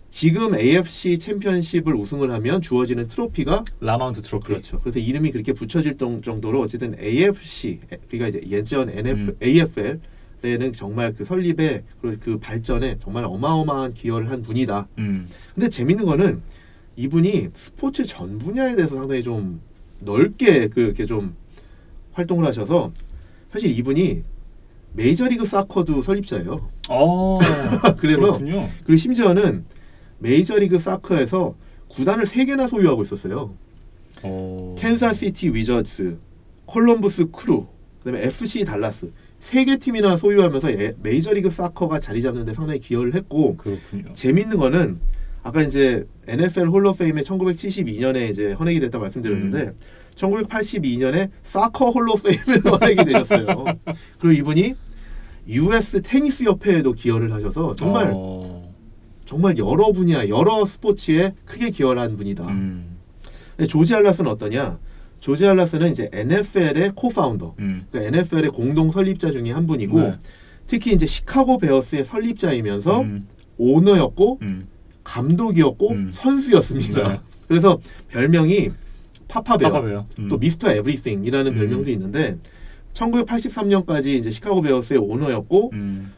지금 AFC 챔피언십을 우승을 하면 주어지는 트로피가 라마운트 트로피. 그렇죠. 그래서 이름이 그렇게 붙여질 정도로 어쨌든 AFC 그러니까 이제 예전 AFL에는 정말 그 설립에 그리고 그 발전에 정말 어마어마한 기여를 한 분이다. 근데 재밌는 거는 이분이 스포츠 전 분야에 대해서 상당히 좀 넓게 그렇게 좀 활동을 하셔서 사실 이분이 메이저리그 사커도 설립자예요. 그래서 그렇군요. 그리고 심지어는 메이저리그 사커에서 구단을 3개나 소유하고 있었어요. 캔자스시티 위저즈, 콜럼버스 크루, 그다음에 FC 달라스 3개 팀이나 소유하면서 메이저리그 사커가 자리 잡는 데 상당히 기여를 했고 그렇군요. 재밌는 거는 아까 이제 NFL 홀 오브 페임에 1972년에 이제 헌액이 됐다 말씀드렸는데 1982년에 사커 홀 오브 페임에 헌액이 되셨어요. 그리고 이분이 US 테니스 협회에도 기여를 하셔서 정말 여러 분야, 여러 스포츠에 크게 기여를 한 분이다. 근데 조지 알라스는 어떠냐? 조지 할라스는 이제 NFL의 코파운더, 그러니까 NFL의 공동 설립자 중에 한 분이고 네. 특히 이제 시카고 베어스의 설립자이면서 오너였고 감독이었고 선수였습니다. 네. 그래서 별명이 파파베어, 파파베어. 또 미스터 에브리띵이라는 별명도 있는데 1983년까지 이제 시카고 베어스의 오너였고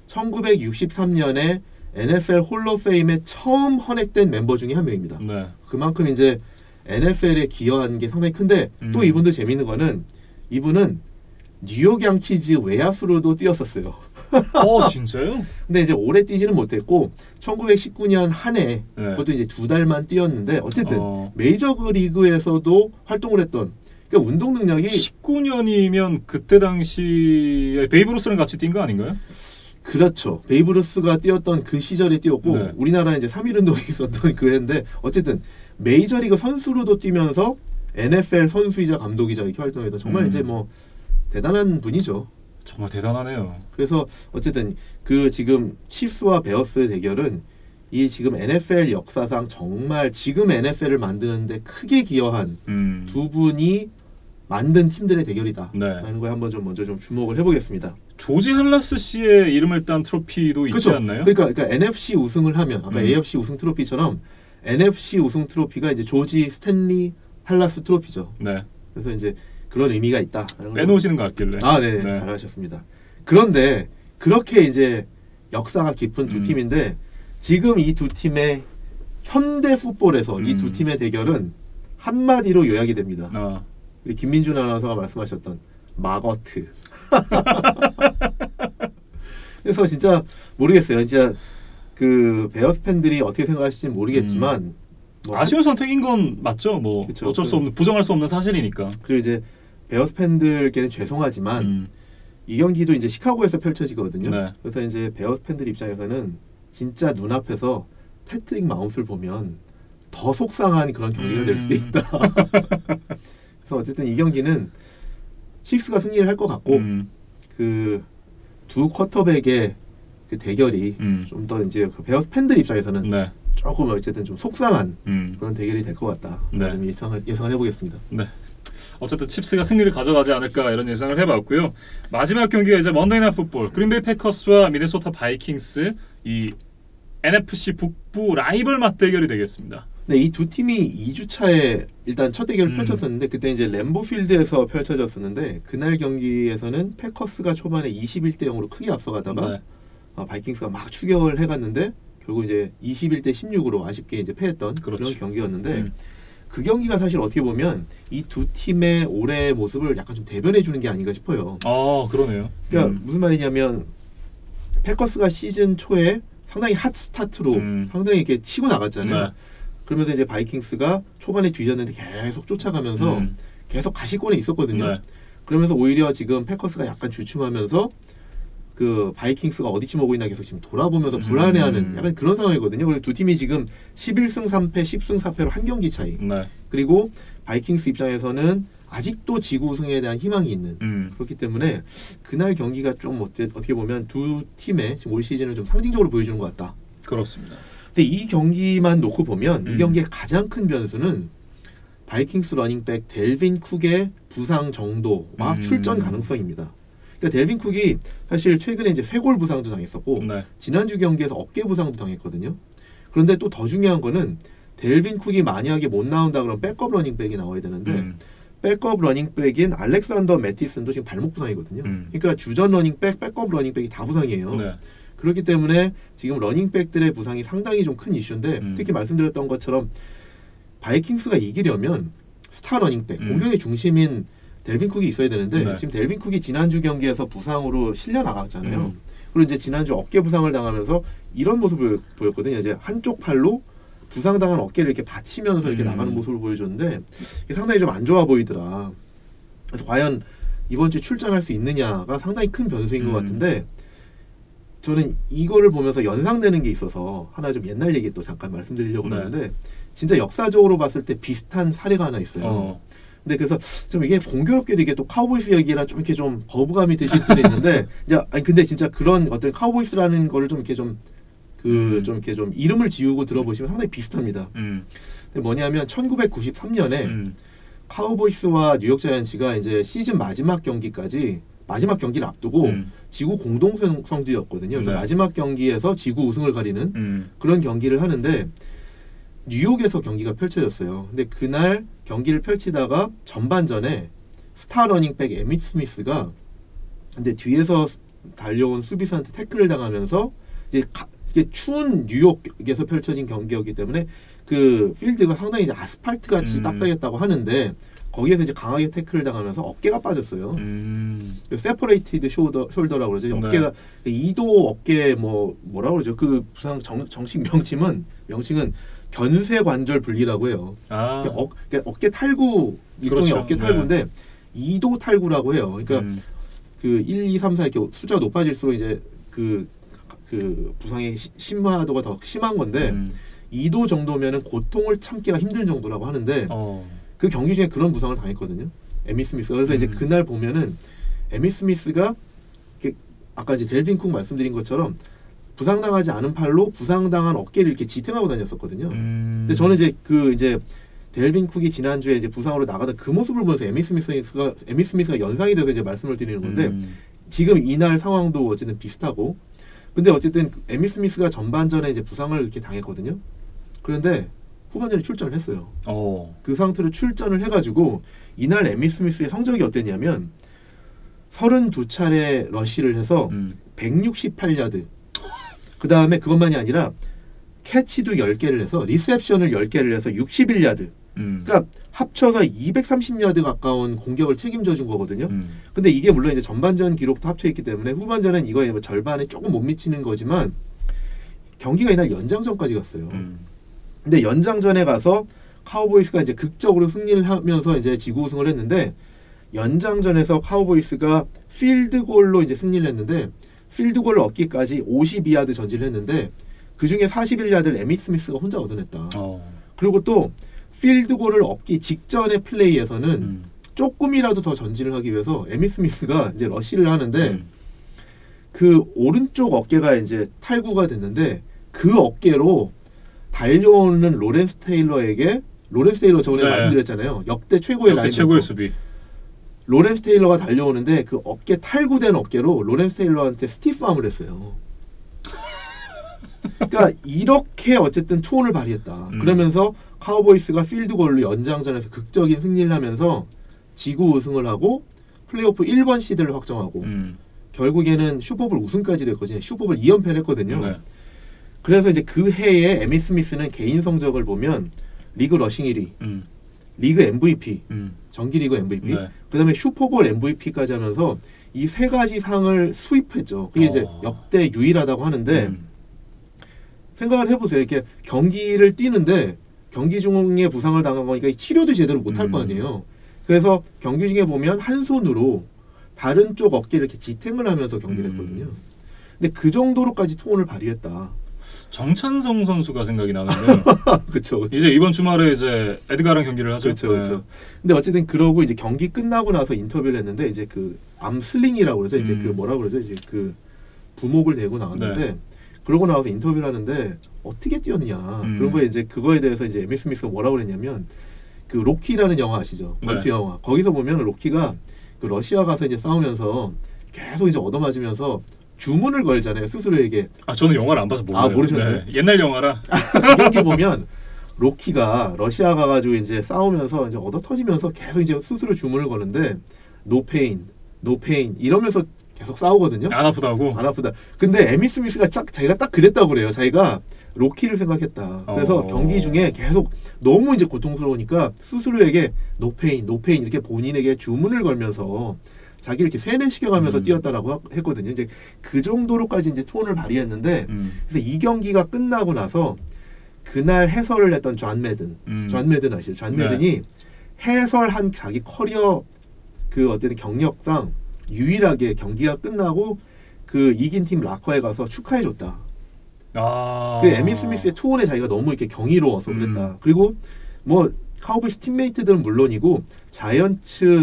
1963년에 NFL 홀 오브 페임에 처음 헌액된 멤버 중에 한 명입니다. 네. 그만큼 이제 NFL에 기여한 게 상당히 큰데 또 이분도 재밌는 거는 이분은 뉴욕 양키즈 외야수로도 뛰었었어요. 진짜요? 근데 이제 오래 뛰지는 못했고 1919년 한 해 네. 그것도 이제 2달만 뛰었는데 어쨌든 메이저그 리그에서도 활동을 했던 그러니까 운동 능력이 19년이면 그때 당시에 베이브 루스랑 같이 뛴 거 아닌가요? 그렇죠. 베이브 루스가 뛰었던 그 시절에 뛰었고 네. 우리나라에 이제 3.1 운동이 있었던 그 해인데 어쨌든 메이저리그 선수로도 뛰면서 NFL 선수이자 감독이자 이렇게 활동했던 정말 이제 뭐 대단한 분이죠. 정말 대단하네요. 그래서 어쨌든 그 지금 칩스와 베어스의 대결은 이 지금 NFL 역사상 정말 지금 NFL을 만드는데 크게 기여한 두 분이 만든 팀들의 대결이다. 네. 라는 거에 한번 좀 먼저 좀 주목을 해보겠습니다. 조지 할라스 씨의 이름을 딴 트로피도 있지 그렇죠. 않나요? 그러니까 NFC 우승을 하면 아까 AFC 우승 트로피처럼 NFC 우승 트로피가 이제 조지 스탠리 할라스 트로피죠. 네. 그래서 이제 그런 의미가 있다. 빼놓으시는 것 같길래. 네. 잘하셨습니다. 그런데 그렇게 이제 역사가 깊은 두 팀인데 지금 이 두 팀의 현대 풋볼에서 이 두 팀의 대결은 한마디로 요약이 됩니다. 우리 김민준 아나운서가 말씀하셨던 마거트. 그래서 진짜 모르겠어요. 진짜 그 베어스 팬들이 어떻게 생각하실지는 모르겠지만 뭐 아쉬운 선택인 건 맞죠. 뭐 그쵸. 어쩔 수 없는 부정할 수 없는 사실이니까. 그리고 이제 베어스 팬들께는 죄송하지만 이 경기도 이제 시카고에서 펼쳐지거든요. 네. 그래서 이제 베어스 팬들 입장에서는 진짜 눈앞에서 패트릭 마홈스를 보면 더 속상한 그런 경기가 될 수도 있다. 그래서 어쨌든 이 경기는 칩스가 승리를 할 것 같고 그 두 쿼터백의 그 대결이 좀 더 이제 그 베어스 팬들 입장에서는 네. 조금 어쨌든 좀 속상한 그런 대결이 될 것 같다. 네. 좀 예상을 해보겠습니다. 네. 어쨌든 칩스가 승리를 가져가지 않을까 이런 예상을 해봤고요. 마지막 경기가 이제 먼데이 나잇 풋볼 그린베이 패커스와 미네소타 바이킹스 이 NFC 북부 라이벌 맞대결이 되겠습니다. 네, 이 두 팀이 2주차에 일단 첫 대결을 펼쳤었는데 그때 이제 램보필드에서 펼쳐졌었는데 그날 경기에서는 패커스가 초반에 21대 0으로 크게 앞서가다가 네. 바이킹스가 막 추격을 해갔는데 결국 이제 21대 16으로 아쉽게 이제 패했던 그런 경기였는데 그 경기가 사실 어떻게 보면 이 두 팀의 올해의 모습을 약간 좀 대변해 주는 게 아닌가 싶어요. 그러네요. 그러니까 무슨 말이냐면 패커스가 시즌 초에 상당히 핫 스타트로 상당히 이렇게 치고 나갔잖아요. 네. 그러면서 이제 바이킹스가 초반에 뒤졌는데 계속 쫓아가면서 계속 가시권에 있었거든요. 네. 그러면서 오히려 지금 패커스가 약간 주춤하면서 그 바이킹스가 어디쯤 오고 있나 계속 지금 돌아보면서 불안해하는 약간 그런 상황이거든요. 그리고 두 팀이 지금 11승 3패, 10승 4패로 한 경기 차이. 네. 그리고 바이킹스 입장에서는 아직도 지구 우승에 대한 희망이 있는 그렇기 때문에 그날 경기가 좀 어떻게 보면 두 팀의 지금 올 시즌을 좀 상징적으로 보여주는 것 같다. 그렇습니다. 근데 이 경기만 놓고 보면 이 경기의 가장 큰 변수는 바이킹스 러닝백 델빈 쿡의 부상 정도와 출전 가능성입니다. 그러니까 델빈 쿡이 사실 최근에 이제 쇄골 부상도 당했었고 네. 지난주 지난주 경기에서 어깨 부상도 당했거든요. 그런데 또 더 중요한 거는 델빈 쿡이 만약에 못 나온다 그러면 백업 러닝백이 나와야 되는데 백업 러닝백인 알렉산더 매티슨도 지금 발목 부상이거든요. 그러니까 주전 러닝백, 백업 러닝백이 다 부상이에요. 네. 그렇기 때문에 지금 러닝백들의 부상이 상당히 좀 큰 이슈인데 특히 말씀드렸던 것처럼 바이킹스가 이기려면 스타 러닝백, 공격의 중심인 델빈 쿡이 있어야 되는데 네. 지금 델빈 쿡이 지난주 경기에서 부상으로 실려 나갔잖아요. 그리고 이제 지난주 어깨 부상을 당하면서 이런 모습을 보였거든요. 이제 한쪽 팔로 부상당한 어깨를 이렇게 받치면서 이렇게 나가는 모습을 보여줬는데 이게 상당히 좀 안 좋아 보이더라. 그래서 과연 이번 주에 출전할 수 있느냐가 상당히 큰 변수인 것 같은데 저는 이거를 보면서 연상되는 게 있어서 하나 좀 옛날 얘기 또 잠깐 말씀드리려고 하는데 진짜 역사적으로 봤을 때 비슷한 사례가 하나 있어요. 근데 그래서 좀 이게 공교롭게도 이게 또 카우보이스 얘기라 좀 이렇게 좀 거부감이 드실 수도 있는데 이제 아니 근데 진짜 그런 어떤 카우보이스라는 거를 좀 이렇게 좀 이렇게 좀 이름을 지우고 들어보시면 상당히 비슷합니다. 근데 뭐냐면 1993년에 카우보이스와 뉴욕 자이언츠가 이제 시즌 마지막 경기까지 마지막 경기를 앞두고 지구 공동성두였거든요. 그래서 네. 마지막 경기에서 지구 우승을 가리는 그런 경기를 하는데 뉴욕에서 경기가 펼쳐졌어요. 근데 그날 경기를 펼치다가 전반전에 스타 러닝백 에밋 스미스가 근데 뒤에서 달려온 수비수한테 태클을 당하면서 이제 이게 추운 뉴욕에서 펼쳐진 경기였기 때문에 그 필드가 상당히 이제 아스팔트 같이 딱딱했다고 하는데 거기에서 이제 강하게 태클을 당하면서 어깨가 빠졌어요. 세퍼레이티드 숄더라고 그러죠. 어깨가 이도 어깨 뭐라고 그러죠. 그 부상 정식 명칭은 견쇄 관절 분리라고 해요. 그러니까 어깨 탈구 일종의 그렇죠. 어깨 탈구인데 2도 탈구라고 해요. 그러니까 그 1, 2, 3, 4 이렇게 숫자가 높아질수록 이제 그 부상의 심화도가 더 심한 건데 2도 정도면은 고통을 참기가 힘든 정도라고 하는데 그 경기 중에 그런 부상을 당했거든요. 에밋 스미스가. 그래서 이제 그날 보면은 에밋 스미스가 아까 이제 델빈 쿡 말씀드린 것처럼 부상당하지 않은 팔로 부상당한 어깨를 이렇게 지탱하고 다녔었거든요. 근데 저는 이제 델빈 쿡이 지난주에 이제 부상으로 나가던 그 모습을 보면서 에밋 스미스가 연상이 돼서 이제 말씀을 드리는 건데 지금 이날 상황도 어쨌든 비슷하고 근데 어쨌든 에밋 스미스가 전반전에 이제 부상을 이렇게 당했거든요. 그런데 후반전에 출전을 했어요. 그 상태로 출전을 해가지고 이날 에밋 스미스의 성적이 어땠냐면 32차례 러시를 해서 168야드 그 다음에 그것만이 아니라 캐치도 10개를 해서 리셉션을 10개를 해서 61야드 그러니까 합쳐서 230야드 가까운 공격을 책임져 준 거거든요. 근데 이게 물론 이제 전반전 기록도 합쳐 있기 때문에 후반전은 이거에 뭐 절반에 조금 못 미치는 거지만 경기가 이날 연장전까지 갔어요. 근데 연장전에 가서 카우보이스가 이제 극적으로 승리를 하면서 이제 지구 우승을 했는데 연장전에서 카우보이스가 필드골로 이제 승리를 했는데 필드골을 얻기까지 52야드 전진을 했는데 그 중에 41야드를 에밋 스미스가 혼자 얻어냈다. 그리고 또 필드골을 얻기 직전의 플레이에서는 조금이라도 더 전진을 하기 위해서 에밋 스미스가 이제 러시를 하는데 그 오른쪽 어깨가 이제 탈구가 됐는데 그 어깨로 달려오는 로렌스 테일러 저번에 말씀드렸잖아요. 역대 최고의 라인 최고의 수비. 로렌스 테일러가 달려오는데 그 어깨 탈구된 어깨로 로렌스 테일러한테 스티프암을 했어요. 그러니까 이렇게 어쨌든 투혼을 발휘했다. 그러면서 카우보이스가 필드골로 연장전에서 극적인 승리를 하면서 지구 우승을 하고 플레이오프 1번 시드를 확정하고 결국에는 슈퍼볼 우승까지 됐거든요. 슈퍼볼 2연패를 했거든요. 그래서 이제 그 해에 에밋 스미스는 개인 성적을 보면 리그 러싱 1위, 리그 MVP, 정기리그 MVP, 그다음에 슈퍼볼 MVP까지 하면서 이 세 가지 상을 수입했죠. 그게 이제 역대 유일하다고 하는데 생각을 해보세요. 이렇게 경기를 뛰는데 경기 중에 부상을 당한 거니까 치료도 제대로 못할 거 아니에요. 그래서 경기 중에 보면 한 손으로 다른 쪽 어깨를 이렇게 지탱을 하면서 경기를 했거든요. 근데 그 정도로까지 투혼을 발휘했다. 정찬성 선수가 생각이 나는데 그렇죠. 이제 이번 주말에 이제 에드가랑 경기를 하죠. 그렇죠. 근데 어쨌든 그러고 이제 경기 끝나고 나서 인터뷰를 했는데 이제 그 암슬링이라고 그러죠. 이제 그 뭐라 그러죠. 이제 그 부목을 대고 나왔는데 그러고 나와서 인터뷰를 하는데 어떻게 뛰었냐 그런 거에 이제 그거에 대해서 이제 에밋 스미스가 뭐라고 그랬냐면 그 로키라는 영화 아시죠? 권투 영화. 거기서 보면 로키가 그 러시아 가서 이제 싸우면서 계속 이제 얻어맞으면서 주문을 걸잖아요 스스로에게. 저는 영화를 안 봐서 몰라요. 모르셨나요? 옛날 영화라. 그 경기 보면 로키가 러시아 가가지고 이제 싸우면서 이제 얻어 터지면서 계속 이제 스스로 주문을 거는데 no pain 이러면서 계속 싸우거든요. 안 아프다고? 안 아프다. 근데 에밋 스미스가 자기가 딱 그랬다고 그래요. 자기가 로키를 생각했다. 그래서 경기 중에 계속 너무 이제 고통스러우니까 스스로에게 no pain 이렇게 본인에게 주문을 걸면서 자기를 이렇게 세뇌시켜가면서 뛰었다라고 했거든요. 이제 그 정도로까지 이제 톤을 발휘했는데 그래서 이 경기가 끝나고 나서 그날 해설을 했던 존 매든 아시죠? 존 매든이 해설한 자기 커리어 그 어쨌든 경력상 유일하게 경기가 끝나고 그 이긴 팀 락커에 가서 축하해줬다. 그 에밋 스미스의 투혼에 자기가 너무 이렇게 경이로워서 그랬다. 그리고 뭐 카우보이스 팀메이트들은 물론이고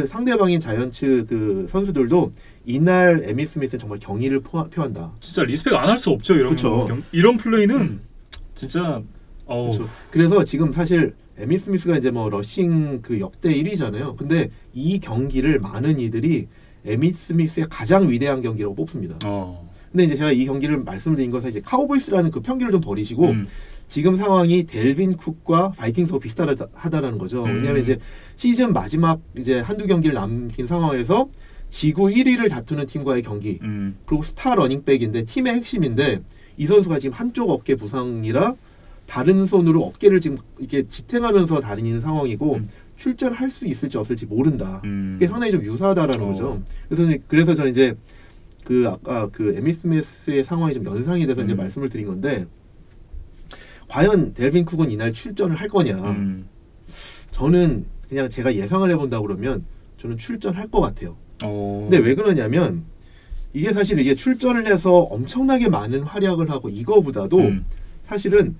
상대방인 자이언츠 그 선수들도 이날 에밋 스미스는 정말 경의를 표한다. 진짜 리스펙 안 할 수 없죠. 이런 플레이는 진짜. 그렇죠. 그래서 지금 사실 에미 스미스가 이제 뭐 러싱 그 역대 1위잖아요. 근데 이 경기를 많은 이들이 에미 스미스의 가장 위대한 경기라고 뽑습니다. 근데 이제 제가 이 경기를 말씀드린 것은 이제 카우보이스라는 그 평균을 좀 버리시고 지금 상황이 델빈 쿡과 바이킹스가 비슷하다라는 거죠. 왜냐하면 이제 시즌 마지막 이제 한두 경기를 남긴 상황에서 지구 1위를 다투는 팀과의 경기 그리고 스타 러닝백인데 팀의 핵심인데 이 선수가 지금 한쪽 어깨 부상이라 다른 손으로 어깨를 지금 이렇게 지탱하면서 다니는 상황이고 출전할 수 있을지 없을지 모른다. 그게 상당히 좀 유사하다라는 거죠. 그래서 저는 이제 그 아까 그 에미 스미스의 상황이 좀 연상이 돼서 이제 말씀을 드린 건데 과연 델빈 쿡은 이날 출전을 할 거냐? 저는 그냥 제가 예상을 해본다 그러면 저는 출전할 것 같아요. 근데 왜 그러냐면 이게 사실 이게 출전을 해서 엄청나게 많은 활약을 하고 이거보다도 사실은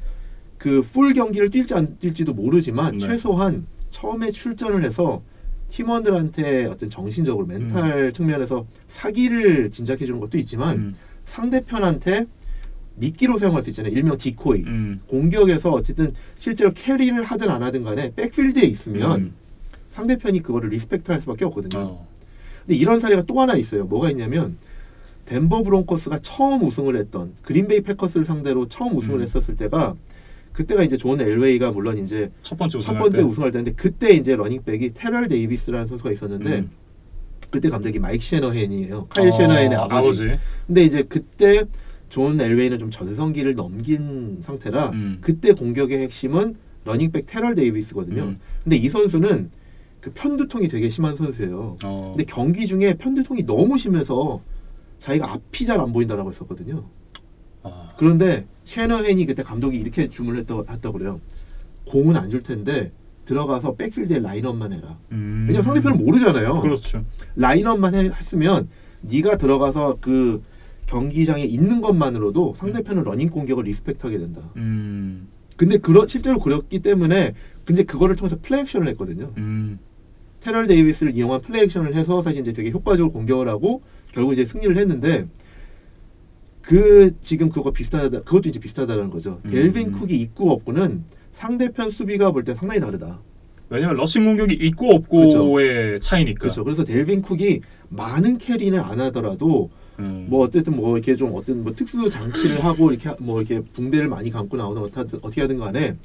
그 풀 경기를 뛸지 안 뛸지도 모르지만 최소한 처음에 출전을 해서 팀원들한테 어떤 정신적으로 멘탈 측면에서 사기를 진작해 주는 것도 있지만 상대편한테 미끼로 사용할 수 있잖아요. 일명 디코이. 공격에서 어쨌든 실제로 캐리를 하든 안 하든 간에 백필드에 있으면 상대편이 그거를 리스펙트 할 수밖에 없거든요. 근데 이런 사례가 또 하나 있어요. 뭐가 있냐면 덴버 브론코스가 처음 우승을 했던 그린베이 패커스를 상대로 처음 우승을 했었을 때가 그때가 이제 존 엘웨이가 물론 이제 첫 번째 우승할 때인데 그때 이제 러닝백이 테럴 데이비스라는 선수가 있었는데 그때 감독이 마이크 셰너헨이에요. 카일 셰너헨의 아버지. 근데 이제 그때 존 엘웨이는 좀 전성기를 넘긴 상태라 그때 공격의 핵심은 러닝백 테럴 데이비스거든요. 근데 이 선수는 그 편두통이 되게 심한 선수예요. 근데 경기 중에 편두통이 너무 심해서 자기가 앞이 잘 안 보인다라고 했었거든요. 그런데 셰너헨이 그때 감독이 이렇게 주문을 했다고 그래요. 공은 안 줄 텐데 들어가서 백필드에 라인업만 해라. 왜냐면 상대편은 모르잖아요. 그렇죠. 라인업만 했으면 네가 들어가서 그 경기장에 있는 것만으로도 상대편은 러닝 공격을 리스펙트하게 된다. 근데 실제로 그렇기 때문에 근데 그거를 통해서 플레이 액션을 했거든요. 테럴 데이비스를 이용한 플레이 액션을 해서 사실 이제 되게 효과적으로 공격을 하고 결국 이제 승리를 했는데 지금 그것도 이제 비슷하다는 거죠. 델빈 쿡이 있고 없고는 상대편 수비가 볼 때 상당히 다르다. 왜냐면 러싱 공격이 있고 없고의 차이니까. 그렇죠. 그래서 델빈 쿡이 많은 캐리를 안 하더라도 뭐 어쨌든 뭐 이렇게 좀 어떤 뭐 특수 장치를 하고 이렇게 뭐 이렇게 붕대를 많이 감고 나오든 어떻게 하든 간에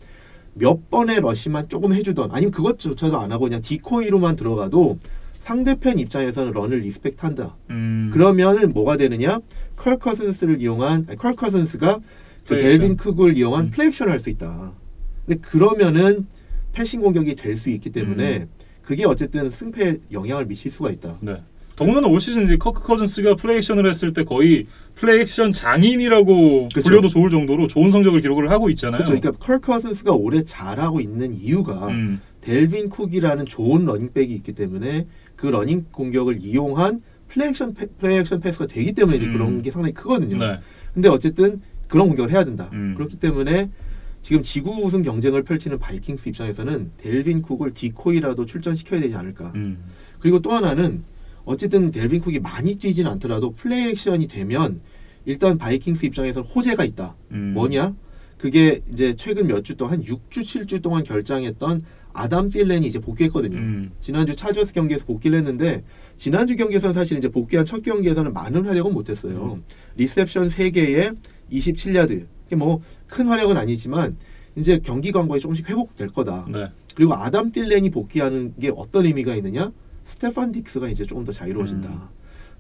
몇 번의 러시만 조금 해주던 아니면 그것조차도 안 하고 그냥 디코이로만 들어가도 상대편 입장에서는 런을 리스펙트한다. 그러면은 뭐가 되느냐? 컬 커슨스가 그 델빈 쿡을 이용한 플레이 액션을 할 수 있다. 근데 그러면은 패싱 공격이 될 수 있기 때문에 그게 어쨌든 승패에 영향을 미칠 수가 있다. 네. 더군다나 올 시즌 이제 커크 커즌스가 플레이 액션을 했을 때 거의 플레이 액션 장인이라고 그쵸. 불려도 좋을 정도로 좋은 성적을 기록을 하고 있잖아요. 그렇죠. 그러니까 컬 커즌스가 올해 잘하고 있는 이유가 델빈 쿡이라는 좋은 러닝백이 있기 때문에 그 러닝 공격을 이용한 플레이 액션 패스가 되기 때문에 이제 그런 게 상당히 크거든요. 네. 근데 어쨌든 그런 공격을 해야 된다. 그렇기 때문에 지금 지구 우승 경쟁을 펼치는 바이킹스 입장에서는 델빈 쿡을 디코이라도 출전시켜야 되지 않을까. 그리고 또 하나는 어쨌든 델빈 쿡이 많이 뛰진 않더라도 플레이 액션이 되면 일단 바이킹스 입장에서는 호재가 있다. 뭐냐? 그게 이제 최근 몇 주 동안 6주, 7주 동안 결장했던 아담 틸렌이 이제 복귀했거든요. 지난주 차저스 경기에서 복귀를 했는데 지난주 경기에서는 사실 이제 복귀한 첫 경기에서는 많은 활약은 못했어요. 리셉션 3개에 27야드. 뭐 큰 활약은 아니지만 이제 경기 광고에 조금씩 회복될 거다. 네. 그리고 아담 틸렌이 복귀하는 게 어떤 의미가 있느냐? 스테판 딕스가 이제 조금 더 자유로워진다.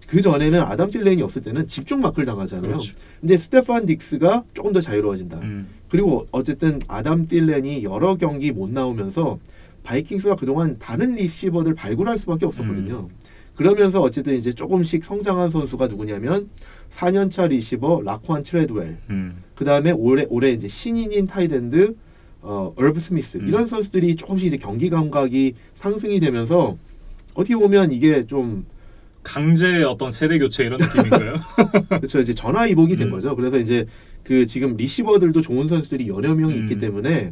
그 전에는 아담 틸렌이 없을 때는 집중 마크를 당하잖아요. 그렇죠. 이제 스테판 딕스가 조금 더 자유로워진다. 그리고 어쨌든 아담 틸렌이 여러 경기 못 나오면서 바이킹스가 그동안 다른 리시버들 발굴할 수밖에 없었거든요. 그러면서 어쨌든 이제 조금씩 성장한 선수가 누구냐면 4년차 리시버 라쿠안 트레드웰, 그 다음에 올해 이제 신인인 타이드엔드 얼브 스미스 이런 선수들이 조금씩 이제 경기 감각이 상승이 되면서 어떻게 보면 이게 좀 강제 어떤 세대 교체 이런 느낌인가요? 그렇죠. 이제 전화 이복이 된 거죠. 그래서 이제 그 지금 리시버들도 좋은 선수들이 여러 명이 있기 때문에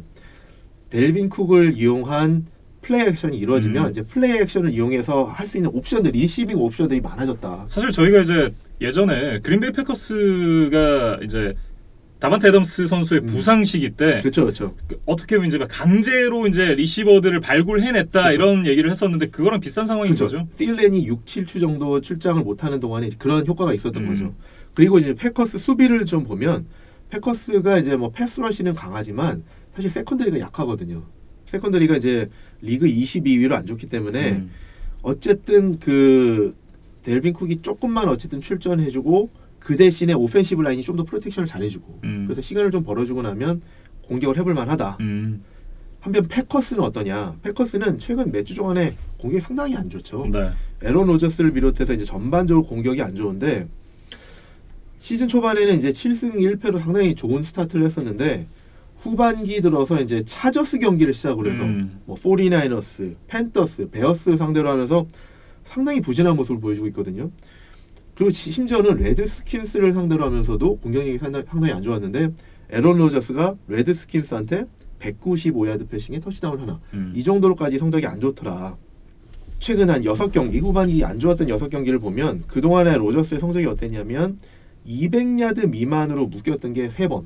델빈 쿡을 이용한 플레이 액션이 이루어지면 이제 플레이 액션을 이용해서 할 수 있는 옵션들, 리시빙 옵션들이 많아졌다. 사실 저희가 이제 예전에 그린베이 패커스가 이제 다반테 애덤스 선수의 부상 시기 때 그렇죠. 어떻게 보면 이제 강제로 이제 리시버들을 발굴해냈다 그쵸. 이런 얘기를 했었는데 그거랑 비슷한 상황인 그렇죠. 거죠. 틸렌이 6, 7주 정도 출장을 못하는 동안에 그런 효과가 있었던 음. 거죠. 그리고 이제 패커스 수비를 좀 보면 패커스가 이제 뭐 패스러시는 강하지만 사실 세컨더리가 약하거든요. 세컨더리가 이제 리그 22위로 안 좋기 때문에 어쨌든 그 델빈 쿡이 조금만 어쨌든 출전해주고 그 대신에 오펜시브 라인이 좀 더 프로텍션을 잘해주고 그래서 시간을 좀 벌어주고 나면 공격을 해볼 만하다. 한편 패커스는 어떠냐? 패커스는 최근 몇 주 동안에 공격이 상당히 안 좋죠. 네. 에런 로저스를 비롯해서 이제 전반적으로 공격이 안 좋은데 시즌 초반에는 이제 7승 1패로 상당히 좋은 스타트를 했었는데 후반기 들어서 이제 차저스 경기를 시작으로 해서 뭐 49ers, 팬더스, 베어스 상대로 하면서 상당히 부진한 모습을 보여주고 있거든요. 그리고 심지어는 레드스킨스를 상대로 하면서도 공격력이 상당히 안 좋았는데 에런 로저스가 레드스킨스한테 195야드 패싱에 터치다운 하나. 이 정도로까지 성적이 안 좋더라. 최근 한 6경기, 후반기 안 좋았던 6경기를 보면 그동안의 로저스의 성적이 어땠냐면 200야드 미만으로 묶였던 게 3번.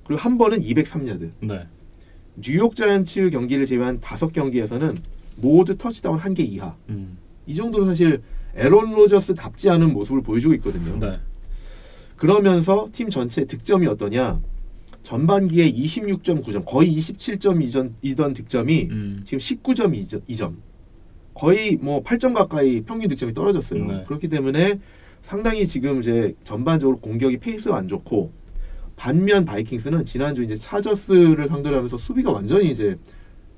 그리고 한 번은 203야드. 네. 뉴욕 자이언츠 경기를 제외한 5경기에서는 모두 터치다운 1개 이하. 이 정도로 사실 에런 로저스답지 않은 모습을 보여주고 있거든요. 네. 그러면서 팀 전체 득점이 어떠냐? 전반기에 26.9점, 거의 27점이던 득점이 지금 19.2점. 거의 뭐 8점 가까이 평균 득점이 떨어졌어요. 네. 그렇기 때문에 상당히 지금 이제 전반적으로 공격이 페이스가 안 좋고 반면 바이킹스는 지난주 이제 차저스를 상대로 하면서 수비가 완전히 이제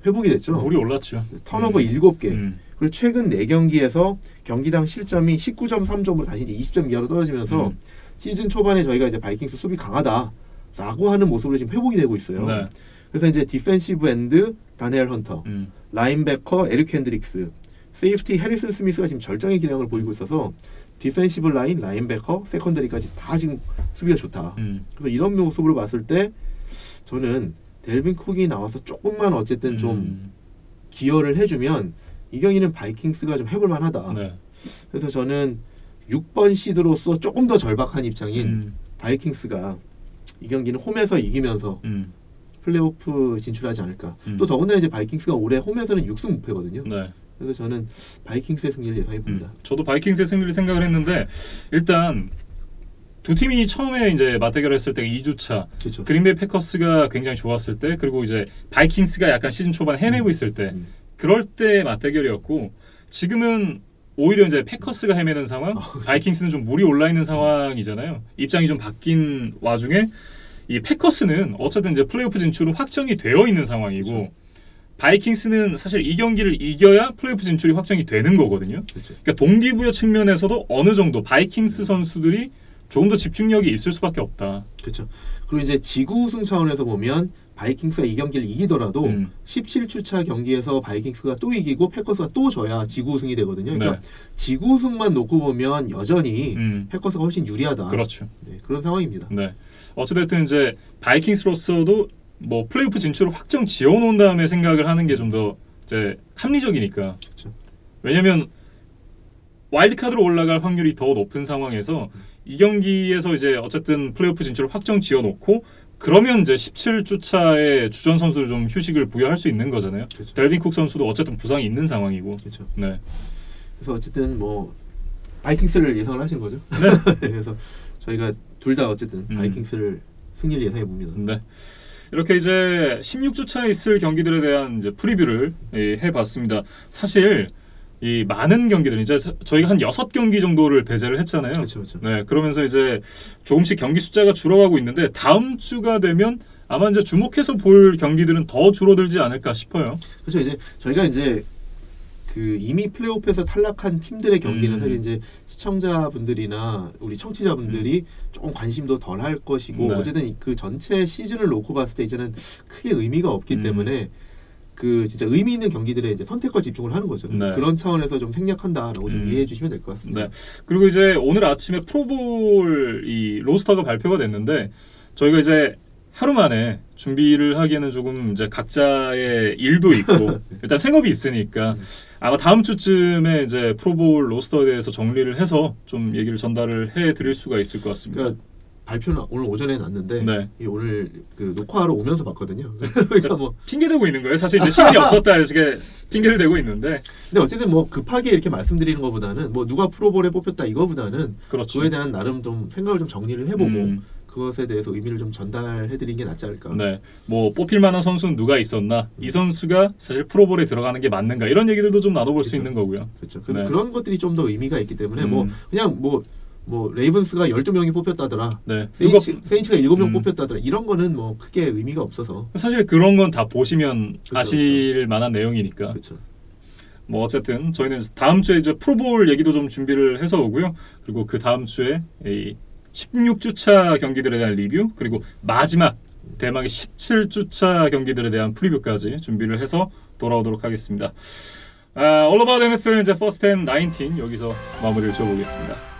회복이 됐죠. 물이 올랐죠. 턴오버 7개. 그리고 최근 4경기에서 경기당 실점이 19.3점으로 다시 이제 20점 이하로 떨어지면서 시즌 초반에 저희가 이제 바이킹스 수비 강하다라고 하는 모습으로 지금 회복이 되고 있어요. 네. 그래서 이제 디펜시브 엔드 다니엘 헌터, 라인베커 에릭 핸드릭스, 세이프티 해리슨 스미스가 지금 절정의 기량을 보이고 있어서 디펜시브 라인, 라인베커, 세컨더리까지 다 지금 수비가 좋다. 그래서 이런 모습으로 봤을 때 저는 델빈 쿡이 나와서 조금만 어쨌든 좀 기여를 해주면 이 경기는 바이킹스가 좀 해볼 만하다. 네. 그래서 저는 6번 시드로서 조금 더 절박한 입장인 바이킹스가 이 경기는 홈에서 이기면서 플레이오프 진출하지 않을까. 또 더군다나 이제 바이킹스가 올해 홈에서는 6승 무패거든요. 네. 그래서 저는 바이킹스의 승리를 예상해 봅니다. 저도 바이킹스의 승리를 생각을 했는데 일단 두 팀이 처음에 이제 맞대결했을 때가 2주차 그렇죠. 그린베이 패커스가 굉장히 좋았을 때 그리고 이제 바이킹스가 약간 시즌 초반 헤매고 있을 때 그럴 때 맞대결이었고 지금은 오히려 이제 패커스가 헤매는 상황, 바이킹스는 좀 물이 올라 있는 상황이잖아요. 입장이 좀 바뀐 와중에 이 패커스는 어쨌든 이제 플레이오프 진출은 확정이 되어 있는 상황이고 그렇죠. 바이킹스는 사실 이 경기를 이겨야 플레이오프 진출이 확정이 되는 거거든요. 그렇죠. 그러니까 동기부여 측면에서도 어느 정도 바이킹스 선수들이 조금 더 집중력이 있을 수밖에 없다. 그렇죠. 그리고 이제 지구 우승 차원에서 보면 바이킹스가 이 경기를 이기더라도 17주차 경기에서 바이킹스가 또 이기고 패커스가 또 져야 지구 우승이 되거든요. 그러니까 네. 지구 우승만 놓고 보면 여전히 패커스가 훨씬 유리하다. 그렇죠. 네, 그런 상황입니다. 네. 어찌됐든 이제 바이킹스로서도 뭐 플레이오프 진출을 확정 지어놓은 다음에 생각을 하는 게 좀 더 이제 합리적이니까. 그렇죠. 왜냐하면 와일드카드로 올라갈 확률이 더 높은 상황에서 이 경기에서 이제 어쨌든 플레이오프 진출을 확정 지어놓고 그러면 이제 17주차에 주전 선수들 좀 휴식을 부여할 수 있는 거잖아요. 그렇죠. 델빈 쿡 선수도 어쨌든 부상이 있는 상황이고. 그렇죠. 네. 그래서 어쨌든 뭐 바이킹스를 예상을 하시는 거죠. 네. 그래서 저희가 둘 다 어쨌든 바이킹스를 승리를 예상해 봅니다. 네. 이렇게 이제 16주차에 있을 경기들에 대한 이제 프리뷰를 해봤습니다. 사실 이 많은 경기들 이제 저희가 한 6경기 정도를 배제를 했잖아요. 그렇죠, 그렇죠. 네, 그러면서 이제 조금씩 경기 숫자가 줄어가고 있는데 다음 주가 되면 아마 이제 주목해서 볼 경기들은 더 줄어들지 않을까 싶어요. 그렇죠. 이제 저희가 이제 그 이미 플레이오프에서 탈락한 팀들의 경기는 사실 이제 시청자분들이나 우리 청취자분들이 조금 관심도 덜 할 것이고 네. 어쨌든 그 전체 시즌을 놓고 봤을 때 이제는 크게 의미가 없기 때문에 그 진짜 의미 있는 경기들에 이제 선택과 집중을 하는 거죠. 네. 그런 차원에서 좀 생략한다라고 좀 이해해 주시면 될 것 같습니다. 네. 그리고 이제 오늘 아침에 프로볼 이 로스터가 발표가 됐는데 저희가 이제 하루 만에 준비를 하기에는 조금 이제 각자의 일도 있고 일단 생업이 있으니까 아마 다음 주쯤에 이제 프로볼 로스터에 대해서 정리를 해서 좀 얘기를 전달을 해 드릴 수가 있을 것 같습니다. 그러니까 발표는 오늘 오전에 났는데 네. 이 오늘 그 녹화하러 오면서 봤거든요. 그러니까 뭐 핑계 대고 있는 거예요. 사실 이제 시간이 없었다 이렇게 핑계를 대고 있는데. 근데 어쨌든 뭐 급하게 이렇게 말씀드리는 것보다는 뭐 누가 프로볼에 뽑혔다 이거보다는 그렇죠. 그에 대한 나름 좀 생각을 좀 정리를 해보고 그것에 대해서 의미를 좀 전달해드리는 게 낫지 않을까. 네, 뭐 뽑힐 만한 선수는 누가 있었나, 이 선수가 사실 프로볼에 들어가는 게 맞는가 이런 얘기들도 좀 나눠볼 수 그렇죠. 있는 거고요. 그렇죠. 네. 그런 것들이 좀 더 의미가 있기 때문에 뭐 그냥 뭐 레이븐스가 12명이 뽑혔다더라. 네. 세인츠가 7명 뽑혔다더라. 이런 거는 뭐 크게 의미가 없어서. 사실 그런 건 다 보시면 그렇죠, 아실 만한 내용이니까. 그렇죠. 뭐 어쨌든 저희는 다음 주에 이제 프로볼 얘기도 좀 준비를 해서 오고요. 그리고 그 다음 주에 이 16주차 경기들에 대한 리뷰, 그리고 마지막 대망의 17주차 경기들에 대한 프리뷰까지 준비를 해서 돌아오도록 하겠습니다. All About NFL 이제 First and 19 여기서 마무리를 지어보겠습니다.